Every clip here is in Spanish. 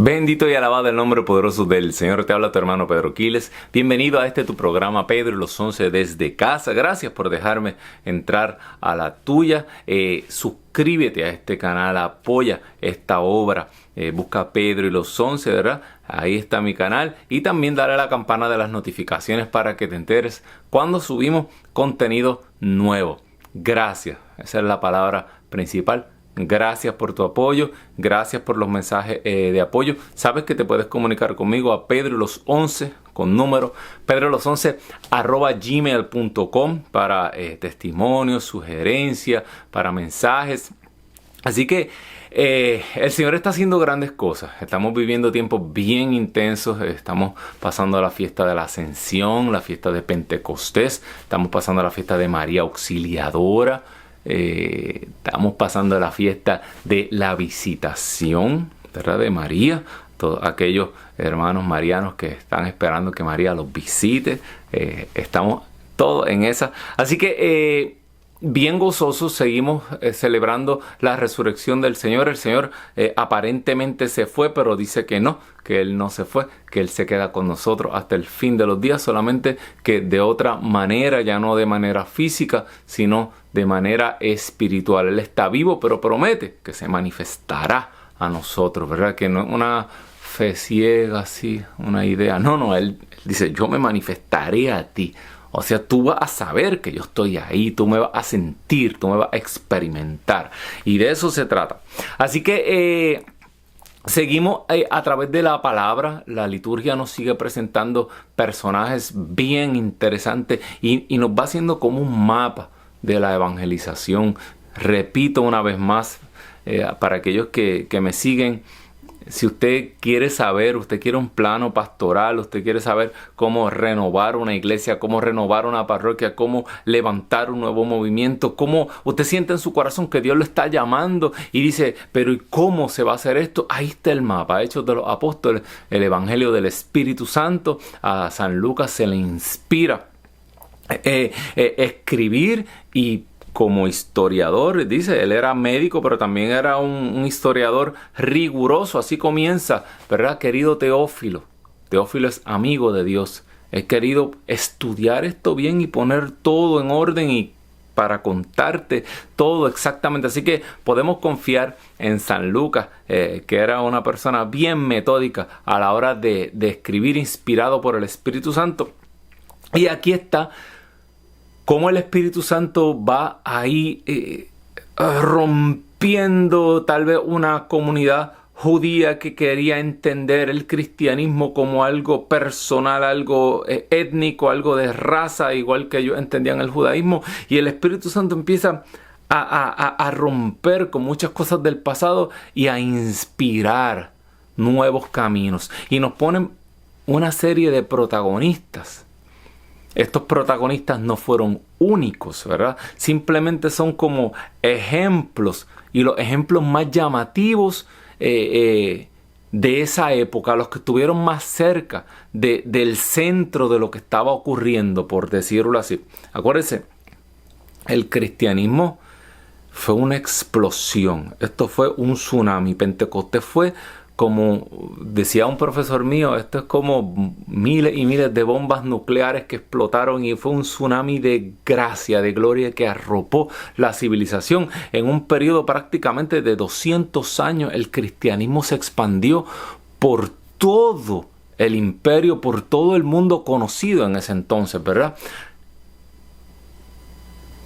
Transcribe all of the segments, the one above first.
Bendito y alabado el nombre poderoso del Señor. Te habla tu hermano Pedro Quiles. Bienvenido a tu programa Pedro y los 11 desde casa. Gracias por dejarme entrar a la tuya. Suscríbete a este canal, apoya esta obra. Busca Pedro y los 11, ¿verdad? Ahí está mi canal. Y también dale a la campana de las notificaciones para que te enteres cuando subimos contenido nuevo. Gracias. Esa es la palabra principal. Gracias por tu apoyo, gracias por los mensajes de apoyo. Sabes que te puedes comunicar conmigo a Pedro y los 11 con número pedrolos11@gmail.com para testimonios, sugerencias, para mensajes. Así que el Señor está haciendo grandes cosas. Estamos viviendo tiempos bien intensos. Estamos pasando la fiesta de la Ascensión, la fiesta de Pentecostés. Estamos pasando la fiesta de María Auxiliadora. Estamos pasando la fiesta de la visitación, ¿verdad? De María. Todos aquellos hermanos marianos que están esperando que María los visite. Estamos todos en esa. Así que bien gozosos, seguimos celebrando la resurrección del Señor. El Señor aparentemente se fue, pero dice que no, que Él no se fue, que Él se queda con nosotros hasta el fin de los días, solamente que de otra manera, ya no de manera física, sino de manera espiritual. Él está vivo, pero promete que se manifestará a nosotros, ¿verdad? Que no es una fe ciega, así, una idea. No, Él dice, yo me manifestaré a ti. O sea, tú vas a saber que yo estoy ahí, tú me vas a sentir, tú me vas a experimentar. Y de eso se trata. Así que seguimos a través de la palabra. La liturgia nos sigue presentando personajes bien interesantes y nos va haciendo como un mapa de la evangelización. Repito una vez más, para aquellos que me siguen, si usted quiere saber, usted quiere un plano pastoral, usted quiere saber cómo renovar una iglesia, cómo renovar una parroquia, cómo levantar un nuevo movimiento, cómo usted siente en su corazón que Dios lo está llamando y dice, pero ¿y cómo se va a hacer esto? Ahí está el mapa, Hechos de los Apóstoles, el Evangelio del Espíritu Santo. A San Lucas se le inspira escribir, y como historiador, dice, él era médico, pero también era un historiador riguroso. Así comienza, ¿verdad? Querido Teófilo. Teófilo es amigo de Dios. He querido estudiar esto bien y poner todo en orden y para contarte todo exactamente. Así que podemos confiar en San Lucas, que era una persona bien metódica a la hora de escribir, inspirado por el Espíritu Santo. Y aquí está cómo el Espíritu Santo va ahí rompiendo tal vez una comunidad judía que quería entender el cristianismo como algo personal, algo étnico, algo de raza, igual que ellos entendían el judaísmo. Y el Espíritu Santo empieza a romper con muchas cosas del pasado y a inspirar nuevos caminos. Y nos ponen una serie de protagonistas. Estos protagonistas no fueron únicos, ¿verdad? Simplemente son como ejemplos, y los ejemplos más llamativos de esa época, los que estuvieron más cerca del centro de lo que estaba ocurriendo, por decirlo así. Acuérdense, el cristianismo fue una explosión. Esto fue un tsunami. Pentecostés fue, como decía un profesor mío, esto es como miles y miles de bombas nucleares que explotaron y fue un tsunami de gracia, de gloria que arropó la civilización. En un periodo prácticamente de 200 años, el cristianismo se expandió por todo el imperio, por todo el mundo conocido en ese entonces, ¿verdad?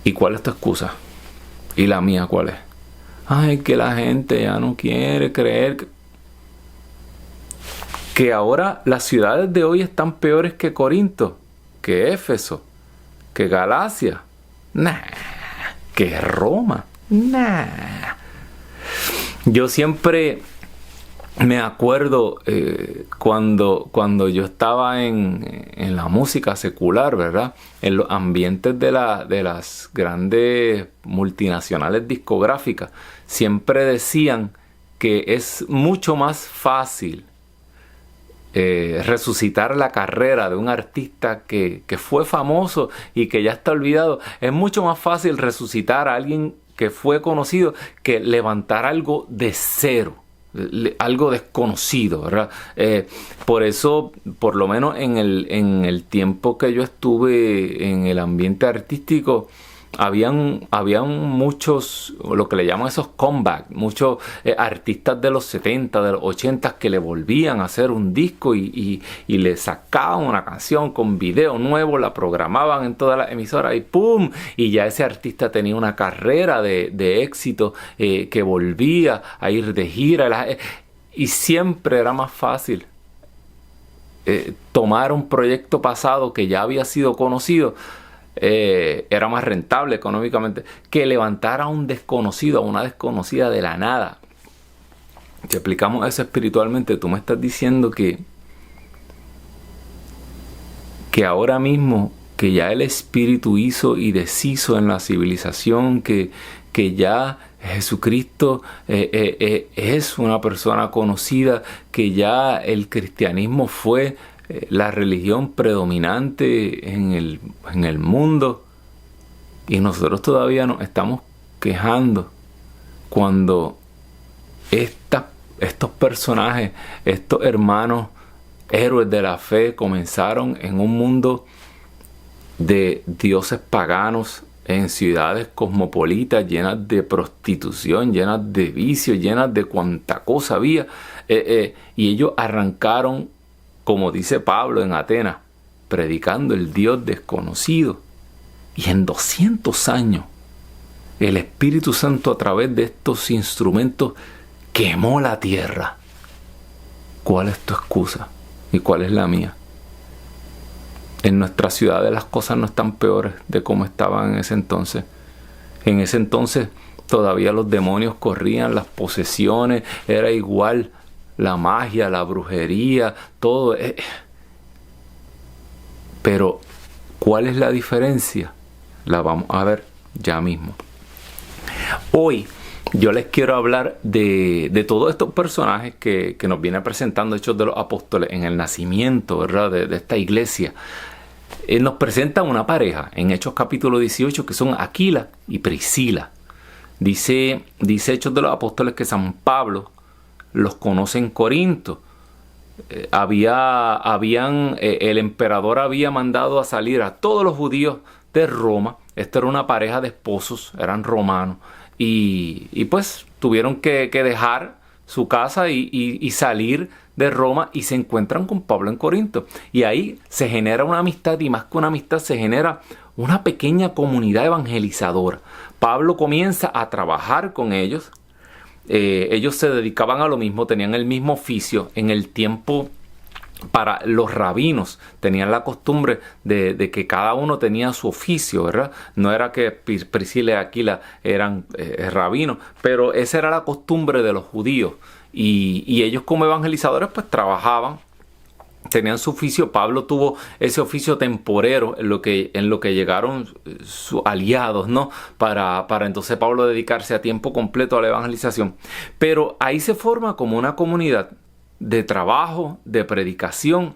¿Y cuál es tu excusa? ¿Y la mía cuál es? Ay, que la gente ya no quiere creer que ahora las ciudades de hoy están peores que Corinto, que Éfeso, que Galacia, que Roma, Yo siempre me acuerdo cuando yo estaba en la música secular, ¿verdad? En los ambientes de las grandes multinacionales discográficas, siempre decían que es mucho más fácil resucitar la carrera de un artista que fue famoso y que ya está olvidado. Es mucho más fácil resucitar a alguien que fue conocido que levantar algo de cero. algo desconocido, ¿verdad? Por eso, por lo menos en el tiempo que yo estuve en el ambiente artístico, habían muchos, lo que le llaman esos comeback, muchos artistas de los 70, de los 80 que le volvían a hacer un disco y le sacaban una canción con video nuevo, la programaban en todas las emisoras y ¡pum! Y ya ese artista tenía una carrera de éxito, que volvía a ir de gira, y siempre era más fácil tomar un proyecto pasado que ya había sido conocido. Era más rentable económicamente que levantar a un desconocido, a una desconocida de la nada. Si aplicamos eso espiritualmente, tú me estás diciendo que ahora mismo, que ya el Espíritu hizo y deshizo en la civilización, que ya Jesucristo es una persona conocida, que ya el cristianismo fue la religión predominante en el mundo, y nosotros todavía nos estamos quejando cuando estos personajes, estos hermanos héroes de la fe, comenzaron en un mundo de dioses paganos, en ciudades cosmopolitas llenas de prostitución, llenas de vicios, llenas de cuanta cosa había, y ellos arrancaron, como dice Pablo en Atenas, predicando el Dios desconocido. Y en 200 años, el Espíritu Santo, a través de estos instrumentos, quemó la tierra. ¿Cuál es tu excusa? ¿Y cuál es la mía? En nuestras ciudades las cosas no están peores de como estaban en ese entonces. En ese entonces todavía los demonios corrían, las posesiones, era igual. La magia, la brujería, todo. Pero, ¿cuál es la diferencia? La vamos a ver ya mismo. Hoy yo les quiero hablar de todos estos personajes que nos viene presentando Hechos de los Apóstoles en el nacimiento, ¿verdad?, de esta iglesia. Nos presenta una pareja en Hechos capítulo 18 que son Aquila y Priscila. Dice Hechos de los Apóstoles que San Pablo los conoce en Corinto. El emperador había mandado a salir a todos los judíos de Roma. Esta era una pareja de esposos, eran romanos. Y pues tuvieron que dejar su casa y salir de Roma, y se encuentran con Pablo en Corinto. Y ahí se genera una amistad, y más que una amistad se genera una pequeña comunidad evangelizadora. Pablo comienza a trabajar con ellos. Ellos se dedicaban a lo mismo, tenían el mismo oficio. En el tiempo, para los rabinos, tenían la costumbre de que cada uno tenía su oficio, ¿verdad? No era que Priscila y Aquila eran rabinos, pero esa era la costumbre de los judíos. Y ellos, como evangelizadores, pues trabajaban, tenían su oficio. Pablo tuvo ese oficio temporero en lo que llegaron sus aliados, ¿no? Para entonces Pablo dedicarse a tiempo completo a la evangelización. Pero ahí se forma como una comunidad de trabajo, de predicación.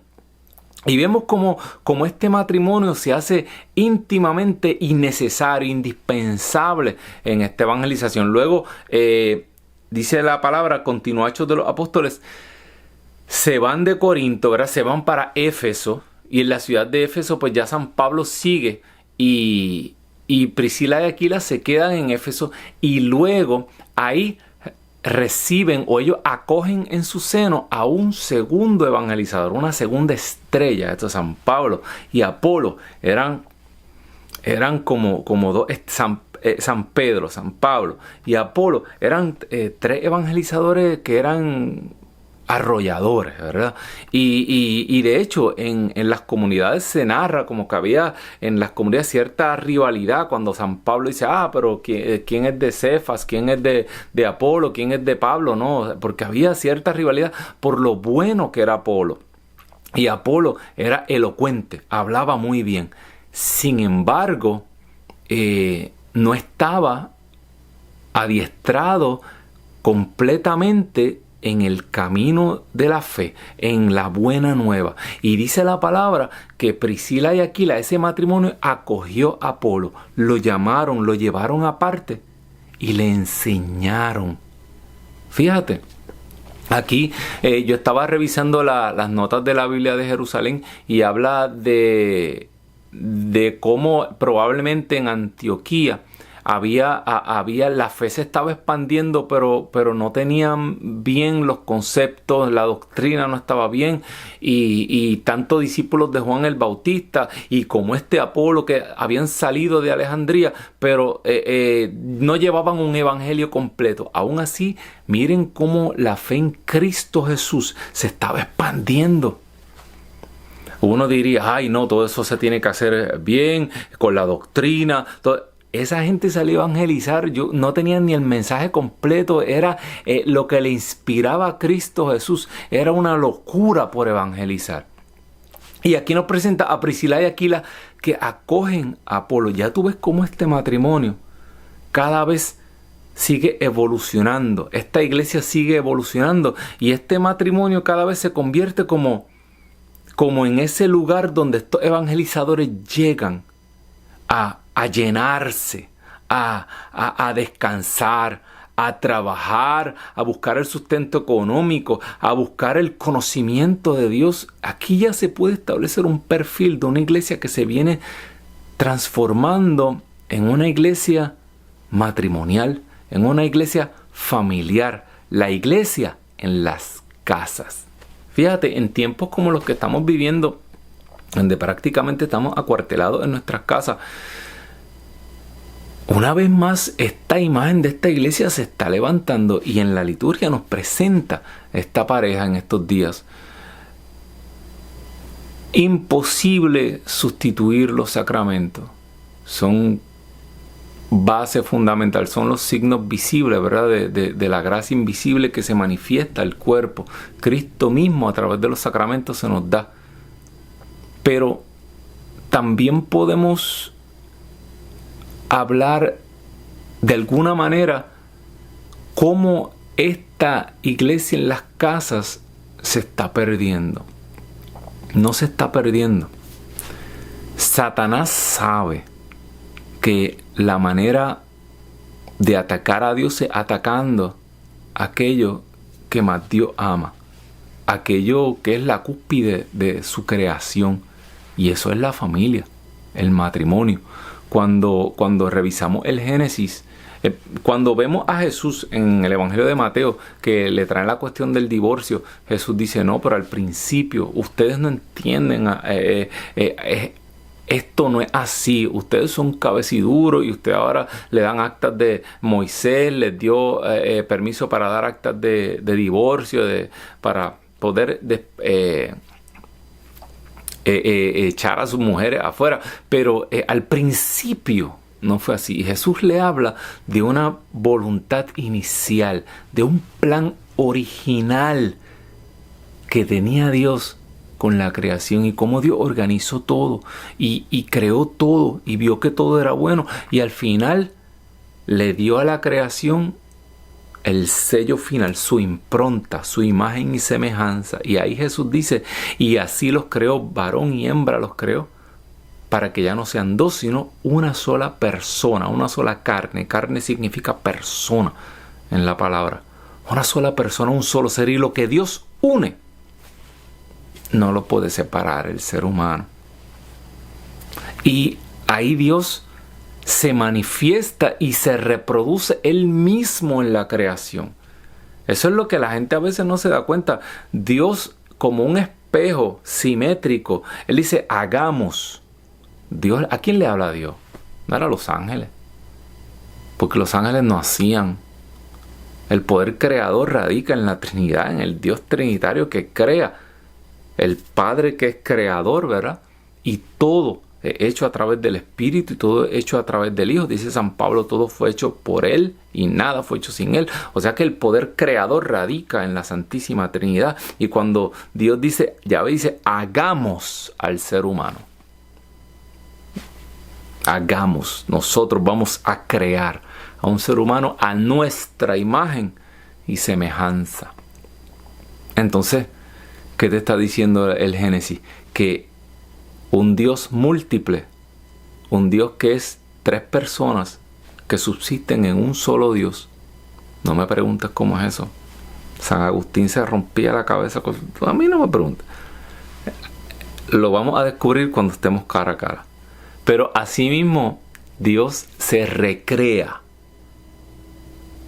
Y vemos como este matrimonio se hace íntimamente innecesario, indispensable en esta evangelización. Luego, dice la palabra, continúa Hechos de los Apóstoles, se van de Corinto, ¿verdad? Se van para Éfeso, y en la ciudad de Éfeso pues ya San Pablo sigue, y Priscila y Aquila se quedan en Éfeso, y luego ahí reciben, o ellos acogen en su seno a un segundo evangelizador, una segunda estrella. Esto, San Pablo y Apolo eran como dos, San Pedro, San Pablo y Apolo eran tres evangelizadores que eran arrolladores, ¿verdad? Y de hecho en las comunidades se narra como que había en las comunidades cierta rivalidad cuando San Pablo dice, pero ¿quién es de Cefas? ¿Quién es de Apolo? ¿Quién es de Pablo? No, porque había cierta rivalidad por lo bueno que era Apolo. Y Apolo era elocuente, hablaba muy bien. Sin embargo, no estaba adiestrado completamente en el camino de la fe, en la buena nueva. Y dice la palabra que Priscila y Aquila, ese matrimonio, acogió a Apolo, lo llamaron, lo llevaron aparte y le enseñaron. Fíjate, Aquí yo estaba revisando las notas de la Biblia de Jerusalén y habla de cómo probablemente en Antioquía había la fe se estaba expandiendo, pero no tenían bien los conceptos, la doctrina no estaba bien, y tanto discípulos de Juan el Bautista y como Apolo, que habían salido de Alejandría, pero no llevaban un evangelio completo. Aún así, miren cómo la fe en Cristo Jesús se estaba expandiendo. Uno diría, ay no, todo eso se tiene que hacer bien, con la doctrina, todo. Esa gente salió a evangelizar, no tenían ni el mensaje completo, era lo que le inspiraba a Cristo Jesús, era una locura por evangelizar. Y aquí nos presenta a Priscila y Aquila que acogen a Apolo. Ya tú ves cómo este matrimonio cada vez sigue evolucionando, esta iglesia sigue evolucionando y este matrimonio cada vez se convierte como en ese lugar donde estos evangelizadores llegan a llenarse, a descansar, a trabajar, a buscar el sustento económico, a buscar el conocimiento de Dios. Aquí ya se puede establecer un perfil de una iglesia que se viene transformando en una iglesia matrimonial, en una iglesia familiar, la iglesia en las casas. Fíjate, en tiempos como los que estamos viviendo, donde prácticamente estamos acuartelados en nuestras casas, una vez más esta imagen de esta iglesia se está levantando y en la liturgia nos presenta esta pareja en estos días. Imposible sustituir los sacramentos. Son base fundamental, son los signos visibles, ¿verdad? De la gracia invisible que se manifiesta el cuerpo. Cristo mismo a través de los sacramentos se nos da. Pero también podemos hablar de alguna manera cómo esta iglesia en las casas se está perdiendo. No se está perdiendo. Satanás sabe que la manera de atacar a Dios es atacando aquello que más Dios ama, aquello que es la cúspide de su creación, y eso es la familia, el matrimonio. Cuando revisamos el Génesis, cuando vemos a Jesús en el Evangelio de Mateo, que le traen la cuestión del divorcio, Jesús dice, no, pero al principio ustedes no entienden, esto no es así, ustedes son cabeciduros y ustedes ahora le dan actas de Moisés, les dio permiso para dar actas de divorcio, para poder echar a sus mujeres afuera, pero al principio no fue así. Jesús le habla de una voluntad inicial, de un plan original que tenía Dios con la creación y cómo Dios organizó todo y creó todo y vio que todo era bueno y al final le dio a la creación el sello final, su impronta, su imagen y semejanza. Y ahí Jesús dice, y así los creó, varón y hembra los creó, para que ya no sean dos, sino una sola persona, una sola carne. Carne significa persona en la palabra. Una sola persona, un solo ser. Y lo que Dios une, no lo puede separar el ser humano. Y ahí Dios se manifiesta y se reproduce Él mismo en la creación. Eso es lo que la gente a veces no se da cuenta. Dios, como un espejo simétrico, Él dice, hagamos. Dios, ¿a quién le habla Dios? No era a los ángeles. Porque los ángeles no hacían. El poder creador radica en la Trinidad, en el Dios trinitario que crea. El Padre que es creador, ¿verdad? Y todo hecho a través del Espíritu y todo hecho a través del Hijo. Dice San Pablo, todo fue hecho por Él y nada fue hecho sin Él. O sea que el poder creador radica en la Santísima Trinidad. Y cuando Dios dice, Yahvé dice, hagamos al ser humano. Hagamos, nosotros vamos a crear a un ser humano a nuestra imagen y semejanza. Entonces, ¿qué te está diciendo el Génesis? Que un Dios múltiple, un Dios que es tres personas que subsisten en un solo Dios. No me preguntes cómo es eso. San Agustín se rompía la cabeza con... A mí no me pregunta. Lo vamos a descubrir cuando estemos cara a cara. Pero asimismo, Dios se recrea.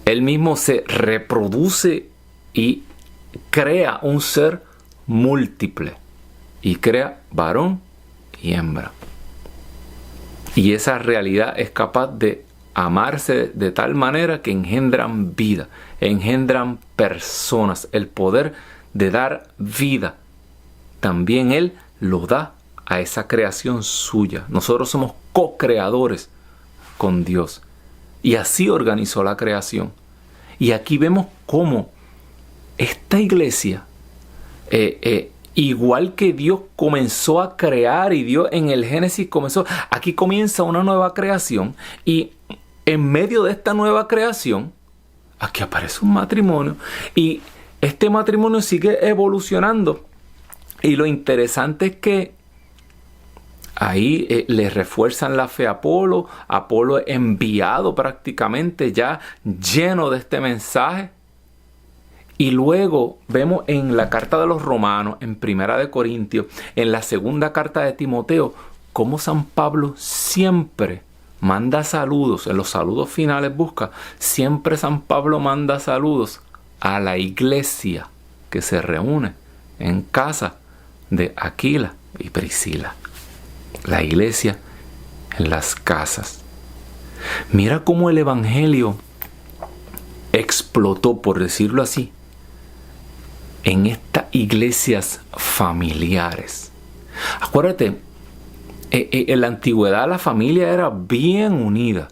Él mismo se reproduce y crea un ser múltiple. Y crea varón y hembra. Y esa realidad es capaz de amarse de tal manera que engendran vida, engendran personas. El poder de dar vida, también Él lo da a esa creación suya. Nosotros somos co-creadores con Dios. Y así organizó la creación. Y aquí vemos cómo esta iglesia, igual que Dios comenzó a crear y Dios en el Génesis comenzó, aquí comienza una nueva creación y en medio de esta nueva creación, aquí aparece un matrimonio y este matrimonio sigue evolucionando. Y lo interesante es que ahí le refuerzan la fe a Apolo. Apolo es enviado prácticamente ya lleno de este mensaje. Y luego vemos en la carta de los Romanos, en Primera de Corintios, en la segunda carta de Timoteo, cómo San Pablo siempre manda saludos. En los saludos finales busca, siempre San Pablo manda saludos a la iglesia que se reúne en casa de Aquila y Priscila. La iglesia en las casas. Mira cómo el evangelio explotó, por decirlo así, en estas iglesias familiares. Acuérdate, en la antigüedad la familia era bien unida.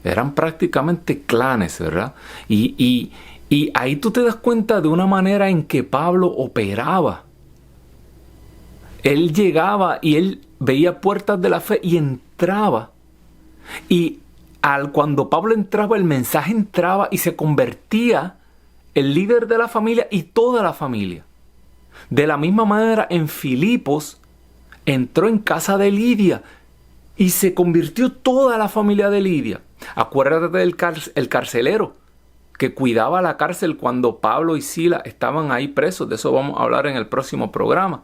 Eran prácticamente clanes, ¿verdad? Y ahí tú te das cuenta de una manera en que Pablo operaba. Él llegaba y él veía puertas de la fe y entraba. Y cuando Pablo entraba, el mensaje entraba y se convertía el líder de la familia y toda la familia. De la misma manera, en Filipos entró en casa de Lidia y se convirtió toda la familia de Lidia. Acuérdate del carcelero que cuidaba la cárcel cuando Pablo y Silas estaban ahí presos. De eso vamos a hablar en el próximo programa.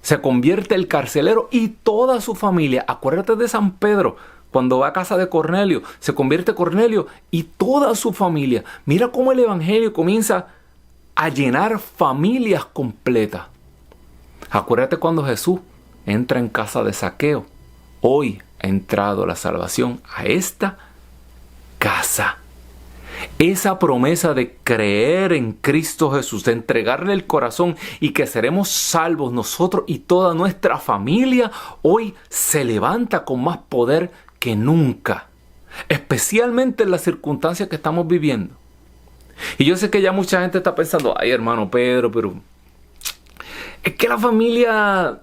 Se convierte el carcelero y toda su familia. Acuérdate de San Pedro, cuando va a casa de Cornelio. Se convierte Cornelio y toda su familia. Mira cómo el evangelio comienza a llenar familias completas. Acuérdate cuando Jesús entra en casa de Zaqueo. Hoy ha entrado la salvación a esta casa. Esa promesa de creer en Cristo Jesús, de entregarle el corazón y que seremos salvos nosotros y toda nuestra familia, hoy se levanta con más poder que nunca. Especialmente en las circunstancias que estamos viviendo. Y yo sé que ya mucha gente está pensando, ay hermano Pedro, pero es que la familia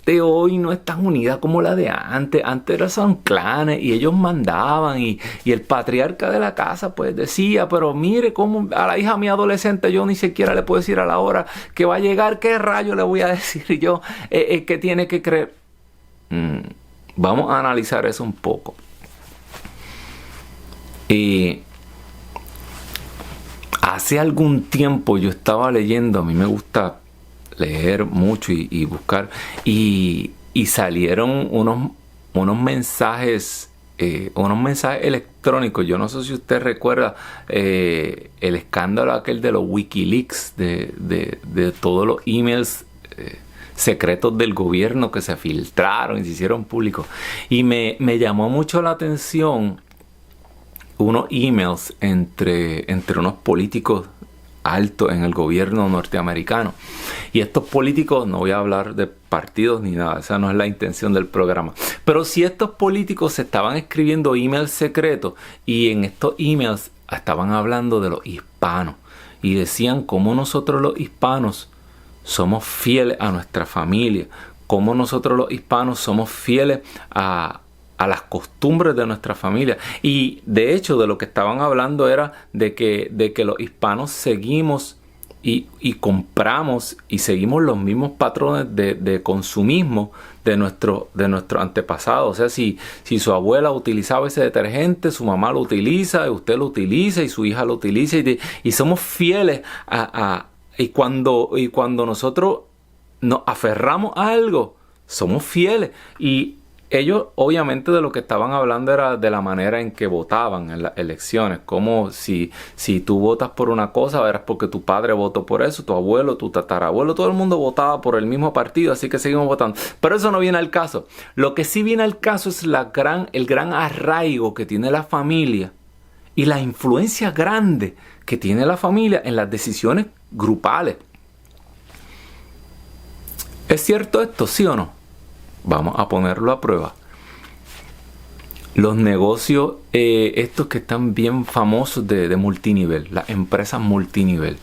de hoy no es tan unida como la de antes. Antes eran clanes y ellos mandaban y el patriarca de la casa pues decía, pero mire cómo a la hija mía adolescente yo ni siquiera le puedo decir a la hora que va a llegar, qué rayo le voy a decir yo que tiene que creer. Vamos a analizar eso un poco. Hace algún tiempo yo estaba leyendo, a mí me gusta leer mucho y buscar, y salieron unos mensajes electrónicos. Yo no sé si usted recuerda el escándalo aquel de los Wikileaks, de todos los emails secretos del gobierno que se filtraron y se hicieron públicos. Y me llamó mucho la atención unos emails entre unos políticos altos en el gobierno norteamericano. Y estos políticos, no voy a hablar de partidos ni nada, esa no es la intención del programa. Pero si estos políticos se estaban escribiendo emails secretos y en estos emails estaban hablando de los hispanos y decían cómo nosotros los hispanos somos fieles a nuestra familia, cómo nosotros los hispanos somos fieles a las costumbres de nuestra familia. Y de hecho de lo que estaban hablando era de que los hispanos seguimos y compramos y seguimos los mismos patrones de consumismo de nuestro antepasado. O sea, si su abuela utilizaba ese detergente, su mamá lo utiliza, usted lo utiliza y su hija lo utiliza, y somos fieles y cuando nosotros nos aferramos a algo, somos fieles. Y ellos obviamente de lo que estaban hablando era de la manera en que votaban en las elecciones. Como si tú votas por una cosa, verás porque tu padre votó por eso, tu abuelo, tu tatarabuelo, todo el mundo votaba por el mismo partido, así que seguimos votando. Pero eso no viene al caso. Lo que sí viene al caso es el gran arraigo que tiene la familia y la influencia grande que tiene la familia en las decisiones grupales. ¿Es cierto esto, sí o no? Vamos a ponerlo a prueba. Los negocios, estos que están bien famosos de multinivel, las empresas multinivel,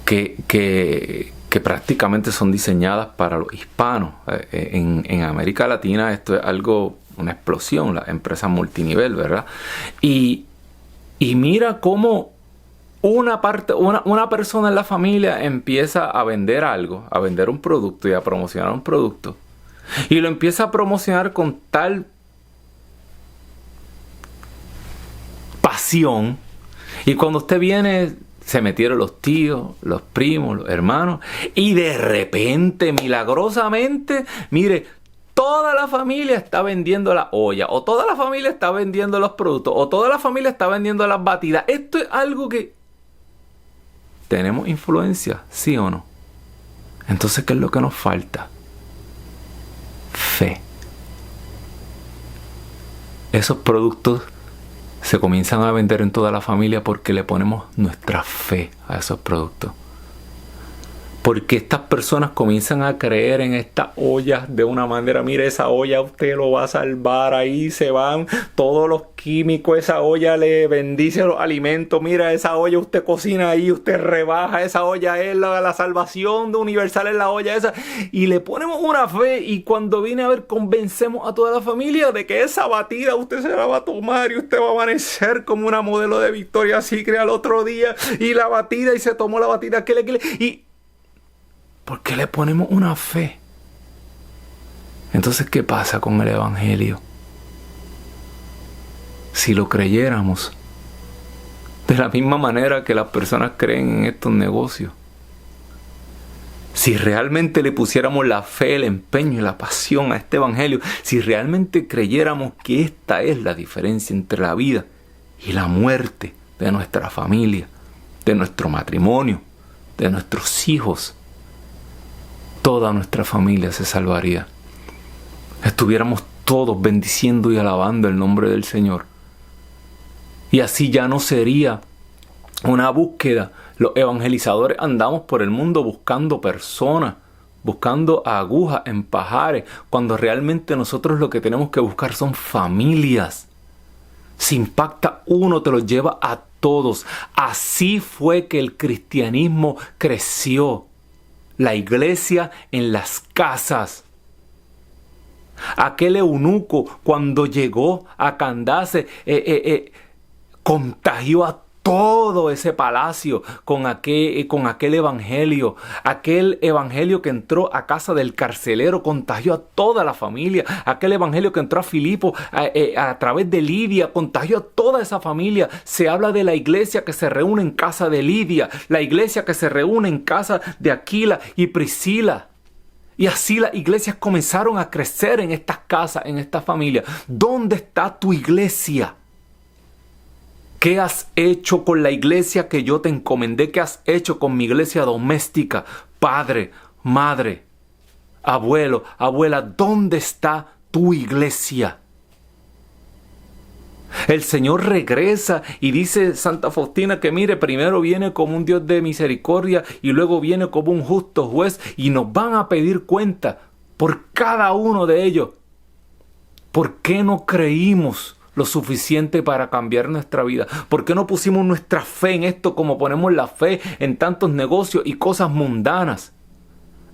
que prácticamente son diseñadas para los hispanos. En América Latina esto es algo, una explosión, las empresas multinivel, ¿verdad? Y mira cómo una persona en la familia empieza a vender algo, a vender un producto y a promocionar un producto. Y lo empieza a promocionar con tal pasión. Y cuando usted viene, se metieron los tíos, los primos, los hermanos. Y de repente, milagrosamente, mire, toda la familia está vendiendo la olla. O toda la familia está vendiendo los productos. O toda la familia está vendiendo las batidas. Esto es algo que... ¿Tenemos influencia? ¿Sí o no? Entonces, ¿qué es lo que nos falta? Fe. Esos productos se comienzan a vender en toda la familia porque le ponemos nuestra fe a esos productos. Porque estas personas comienzan a creer en estas ollas de una manera. Mire, esa olla usted lo va a salvar. Ahí se van todos los químicos. Esa olla le bendice los alimentos. Mira, esa olla usted cocina ahí, usted rebaja. Esa olla es la salvación de universal en la olla esa. Y le ponemos una fe. Y cuando viene a ver, convencemos a toda la familia de que esa batida usted se la va a tomar. Y usted va a amanecer como una modelo de Victoria's Secret al otro día. Y la batida, y se tomó la batida. ¿Por qué le ponemos una fe? Entonces, ¿qué pasa con el Evangelio? Si lo creyéramos de la misma manera que las personas creen en estos negocios, si realmente le pusiéramos la fe, el empeño y la pasión a este Evangelio, si realmente creyéramos que esta es la diferencia entre la vida y la muerte de nuestra familia, de nuestro matrimonio, de nuestros hijos, toda nuestra familia se salvaría. Estuviéramos todos bendiciendo y alabando el nombre del Señor. Y así ya no sería una búsqueda. Los evangelizadores andamos por el mundo buscando personas, buscando agujas en pajares, cuando realmente nosotros lo que tenemos que buscar son familias. Si impacta uno, te lo lleva a todos. Así fue que el cristianismo creció. La iglesia en las casas. Aquel eunuco cuando llegó a Candace contagió a todo ese palacio con aquel evangelio. Aquel evangelio que entró a casa del carcelero contagió a toda la familia. Aquel evangelio que entró a Filipo a través de Lidia contagió a toda esa familia. Se habla de la iglesia que se reúne en casa de Lidia, la iglesia que se reúne en casa de Aquila y Priscila. Y así las iglesias comenzaron a crecer en estas casas, en estas familias. ¿Dónde está tu iglesia? ¿Qué has hecho con la iglesia que yo te encomendé? ¿Qué has hecho con mi iglesia doméstica? Padre, madre, abuelo, abuela, ¿dónde está tu iglesia? El Señor regresa y dice Santa Faustina que mire, primero viene como un Dios de misericordia y luego viene como un justo juez y nos van a pedir cuenta por cada uno de ellos. ¿Por qué no creímos lo suficiente para cambiar nuestra vida? ¿Por qué no pusimos nuestra fe en esto como ponemos la fe en tantos negocios y cosas mundanas?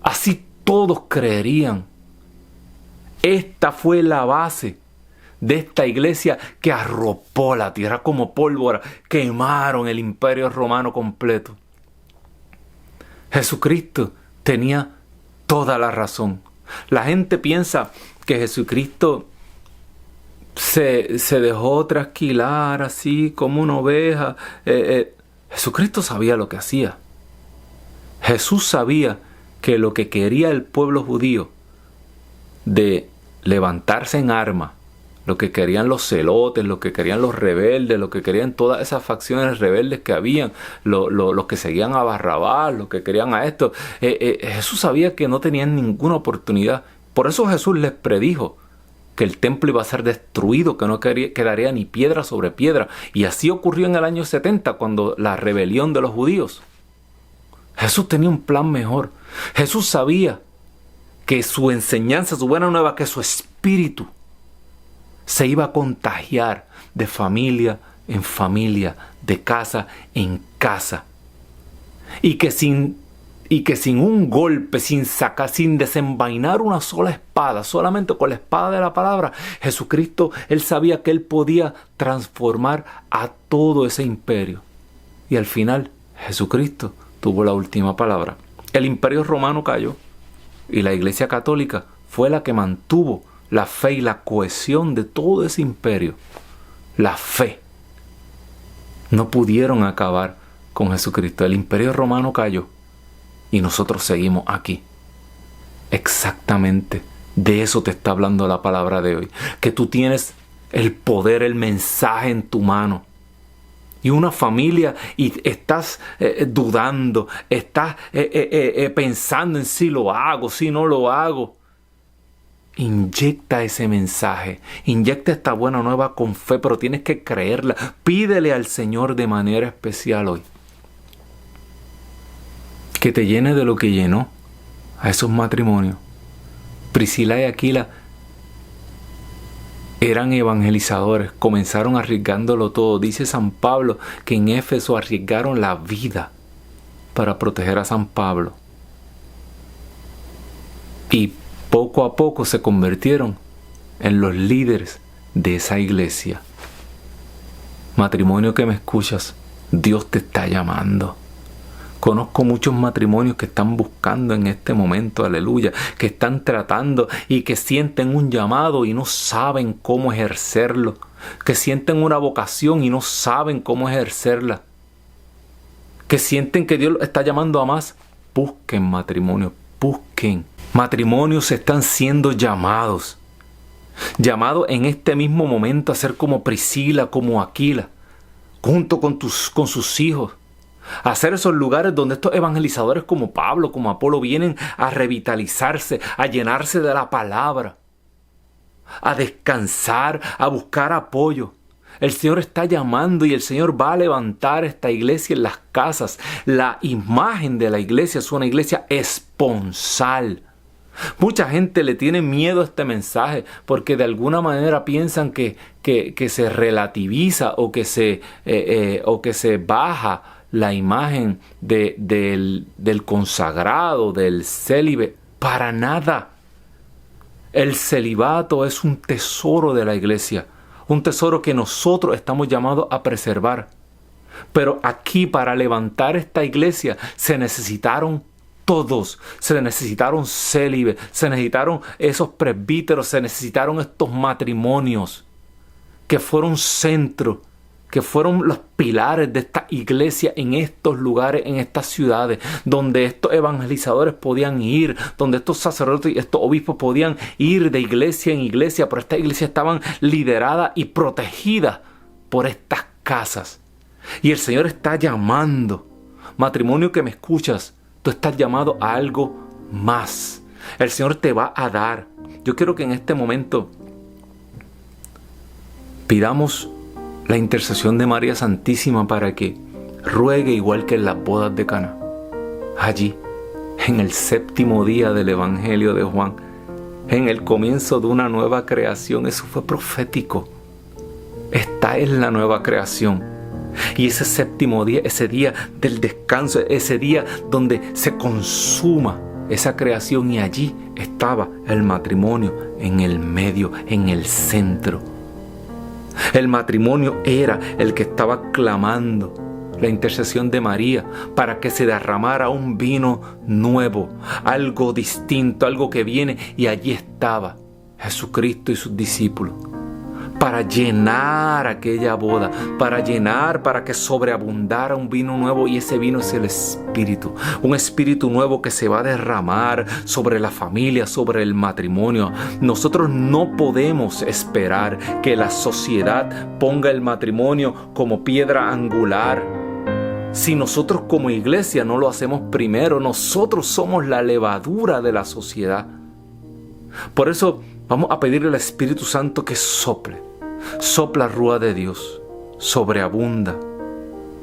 Así todos creerían. Esta fue la base de esta iglesia que arropó la tierra como pólvora, quemaron el imperio romano completo. Jesucristo tenía toda la razón. La gente piensa que Jesucristo se dejó trasquilar así como una oveja. Jesucristo sabía lo que hacía. Jesús sabía que lo que quería el pueblo judío de levantarse en armas, lo que querían los celotes, lo que querían los rebeldes, lo que querían todas esas facciones rebeldes que habían, los que seguían a Barrabás, los que querían a esto, Jesús sabía que no tenían ninguna oportunidad. Por eso Jesús les predijo que el templo iba a ser destruido, que no quedaría ni piedra sobre piedra. Y así ocurrió en el año 70, cuando la rebelión de los judíos. Jesús tenía un plan mejor. Jesús sabía que su enseñanza, su buena nueva, que su espíritu se iba a contagiar de familia en familia, de casa en casa. Y que sin un golpe, sin desenvainar una sola espada, solamente con la espada de la palabra, Jesucristo, Él sabía que Él podía transformar a todo ese imperio. Y al final, Jesucristo tuvo la última palabra. El imperio romano cayó y la Iglesia Católica fue la que mantuvo la fe y la cohesión de todo ese imperio. La fe. No pudieron acabar con Jesucristo. El imperio romano cayó y nosotros seguimos aquí. Exactamente de eso te está hablando la palabra de hoy. Que tú tienes el poder, el mensaje en tu mano. Y una familia y estás dudando, estás pensando en si lo hago, si no lo hago. Inyecta ese mensaje, inyecta esta buena nueva con fe, pero tienes que creerla. Pídele al Señor de manera especial hoy que te llene de lo que llenó a esos matrimonios. Priscila y Aquila eran evangelizadores, comenzaron arriesgándolo todo. Dice San Pablo que en Éfeso arriesgaron la vida para proteger a San Pablo. Y poco a poco se convirtieron en los líderes de esa iglesia. Matrimonio que me escuchas, Dios te está llamando. Conozco muchos matrimonios que están buscando en este momento, aleluya, que están tratando y que sienten un llamado y no saben cómo ejercerlo, que sienten una vocación y no saben cómo ejercerla, que sienten que Dios los está llamando a más. Busquen matrimonio, busquen. Matrimonios están siendo llamados en este mismo momento a ser como Priscila, como Aquila, junto con sus hijos. Hacer esos lugares donde estos evangelizadores como Pablo, como Apolo, vienen a revitalizarse, a llenarse de la palabra, a descansar, a buscar apoyo. El Señor está llamando y el Señor va a levantar esta iglesia en las casas. La imagen de la iglesia es una iglesia esponsal. Mucha gente le tiene miedo a este mensaje porque de alguna manera piensan que se relativiza o que se baja la imagen del consagrado, del célibe. Para nada. El celibato es un tesoro de la iglesia, un tesoro que nosotros estamos llamados a preservar. Pero aquí, para levantar esta iglesia, se necesitaron todos. Se necesitaron célibes, se necesitaron esos presbíteros, se necesitaron estos matrimonios que fueron centro, que fueron los pilares de esta iglesia en estos lugares, en estas ciudades, donde estos evangelizadores podían ir, donde estos sacerdotes y estos obispos podían ir de iglesia en iglesia, pero estas iglesias estaban lideradas y protegidas por estas casas. Y el Señor está llamando, matrimonio que me escuchas, tú estás llamado a algo más. El Señor te va a dar. Yo quiero que en este momento pidamos la intercesión de María Santísima para que ruegue igual que en las bodas de Caná. Allí, en el 7º día del Evangelio de Juan, en el comienzo de una nueva creación, eso fue profético. Esta es la nueva creación. Y ese 7º día, ese día del descanso, ese día donde se consuma esa creación, y allí estaba el matrimonio en el medio, en el centro. El matrimonio era el que estaba clamando la intercesión de María para que se derramara un vino nuevo, algo distinto, algo que viene, y allí estaba Jesucristo y sus discípulos para llenar aquella boda, para que sobreabundara un vino nuevo, y ese vino es el Espíritu, un Espíritu nuevo que se va a derramar sobre la familia, sobre el matrimonio. Nosotros no podemos esperar que la sociedad ponga el matrimonio como piedra angular. Si nosotros como iglesia no lo hacemos primero, nosotros somos la levadura de la sociedad. Por eso vamos a pedirle al Espíritu Santo que sople. Sopla Rúa de Dios, sobreabunda,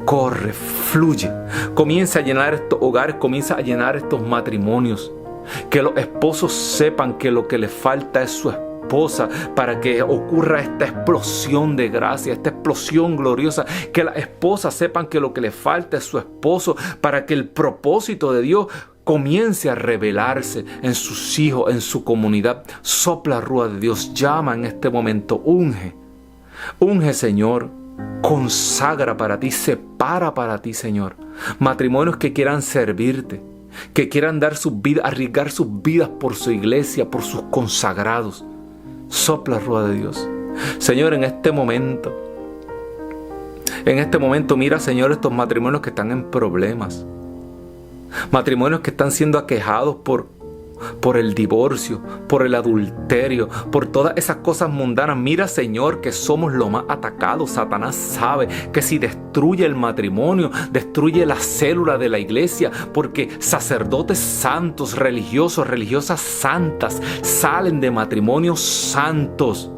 corre, fluye. Comienza a llenar estos hogares, comienza a llenar estos matrimonios. Que los esposos sepan que lo que les falta es su esposa, para que ocurra esta explosión de gracia, esta explosión gloriosa. Que las esposas sepan que lo que les falta es su esposo, para que el propósito de Dios comience a revelarse en sus hijos, en su comunidad. Sopla Rúa de Dios, llama en este momento, unge, Señor, consagra para ti, separa para ti, Señor, matrimonios que quieran servirte, que quieran dar sus vidas, arriesgar sus vidas por su iglesia, por sus consagrados. Sopla Rúa de Dios, Señor, en este momento, mira, Señor, estos matrimonios que están en problemas. Matrimonios que están siendo aquejados por el divorcio, por el adulterio, por todas esas cosas mundanas. Mira, Señor, que somos lo más atacados. Satanás sabe que si destruye el matrimonio, destruye la célula de la iglesia, porque sacerdotes santos, religiosos, religiosas santas, salen de matrimonios santos.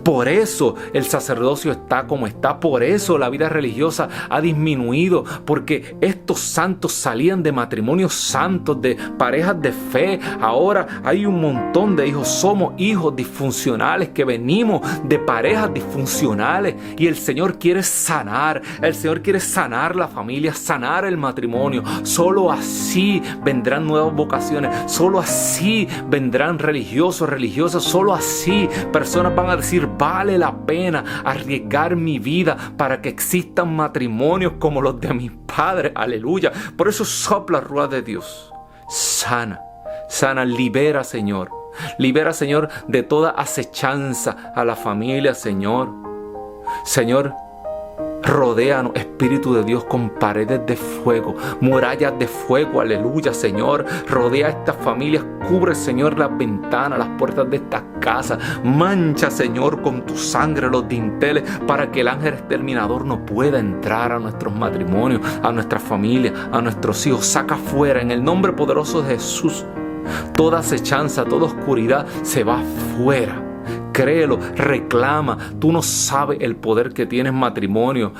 Por eso el sacerdocio está como está, por eso la vida religiosa ha disminuido, porque estos santos salían de matrimonios santos, de parejas de fe. Ahora hay un montón de hijos, somos hijos disfuncionales que venimos de parejas disfuncionales, y el Señor quiere sanar, la familia, sanar el matrimonio. Solo así vendrán nuevas vocaciones, solo así vendrán religiosos, religiosas, solo así personas van a decir: vale la pena arriesgar mi vida para que existan matrimonios como los de mis padres. Aleluya. Por eso sopla Rúa de Dios. Sana, libera, Señor. Libera, Señor, de toda acechanza a la familia, Señor. Señor, rodéanos, Espíritu de Dios, con paredes de fuego, murallas de fuego, aleluya, Señor. Rodea a estas familias, cubre, Señor, las ventanas, las puertas de estas casas. Mancha, Señor, con tu sangre los dinteles, para que el ángel exterminador no pueda entrar a nuestros matrimonios, a nuestras familias, a nuestros hijos. Saca fuera, en el nombre poderoso de Jesús, toda acechanza, toda oscuridad se va fuera. Créelo, reclama. Tú no sabes el poder que tienes matrimonio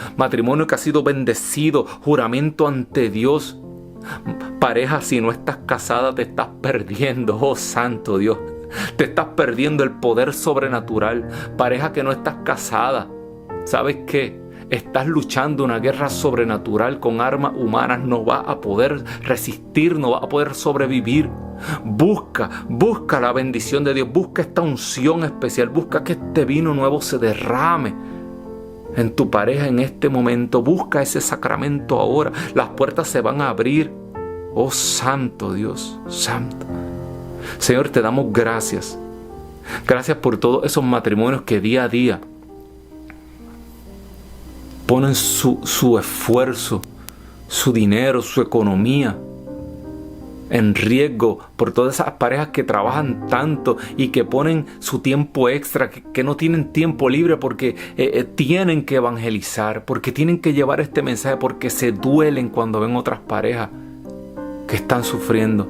que ha sido bendecido, juramento ante Dios. Pareja, si no estás casada, te estás perdiendo, oh santo Dios. Te estás perdiendo el poder sobrenatural. Pareja que no estás casada, ¿sabes qué? Estás luchando una guerra sobrenatural con armas humanas. No vas a poder resistir, no vas a poder sobrevivir. Busca la bendición de Dios. Busca esta unción especial. Busca que este vino nuevo se derrame en tu pareja en este momento. Busca ese sacramento ahora. Las puertas se van a abrir. Oh santo Dios, santo. Señor, te damos gracias. Gracias por todos esos matrimonios que día a día ponen su esfuerzo, su dinero, su economía en riesgo, por todas esas parejas que trabajan tanto y que ponen su tiempo extra, que no tienen tiempo libre porque tienen que evangelizar, porque tienen que llevar este mensaje, porque se duelen cuando ven otras parejas que están sufriendo.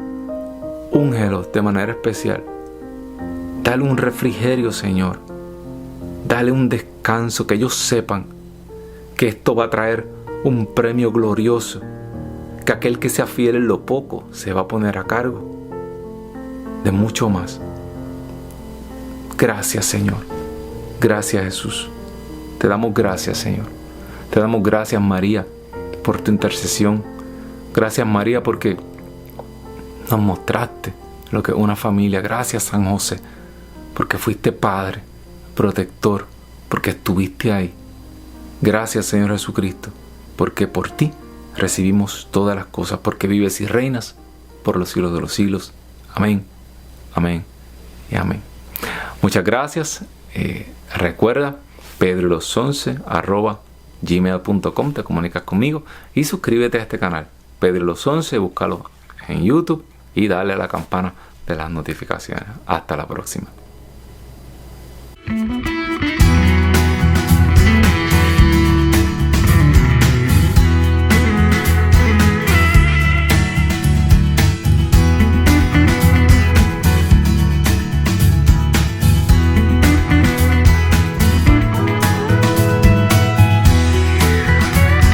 Úngelos de manera especial. Dale un refrigerio, Señor. Dale un descanso, que ellos sepan que esto va a traer un premio glorioso, que aquel que sea fiel en lo poco se va a poner a cargo de mucho más. Gracias, Señor. Gracias, Jesús. Te damos gracias, Señor. Te damos gracias, María, por tu intercesión. Gracias, María, porque nos mostraste lo que es una familia. Gracias, San José, porque fuiste padre, protector, porque estuviste ahí. Gracias, Señor Jesucristo, porque por ti recibimos todas las cosas, porque vives y reinas por los siglos de los siglos. Amén, amén y amén. Muchas gracias. Recuerda, pedrolos11@gmail.com, te comunicas conmigo y suscríbete a este canal. Pedrolos11, búscalo en YouTube y dale a la campana de las notificaciones. Hasta la próxima.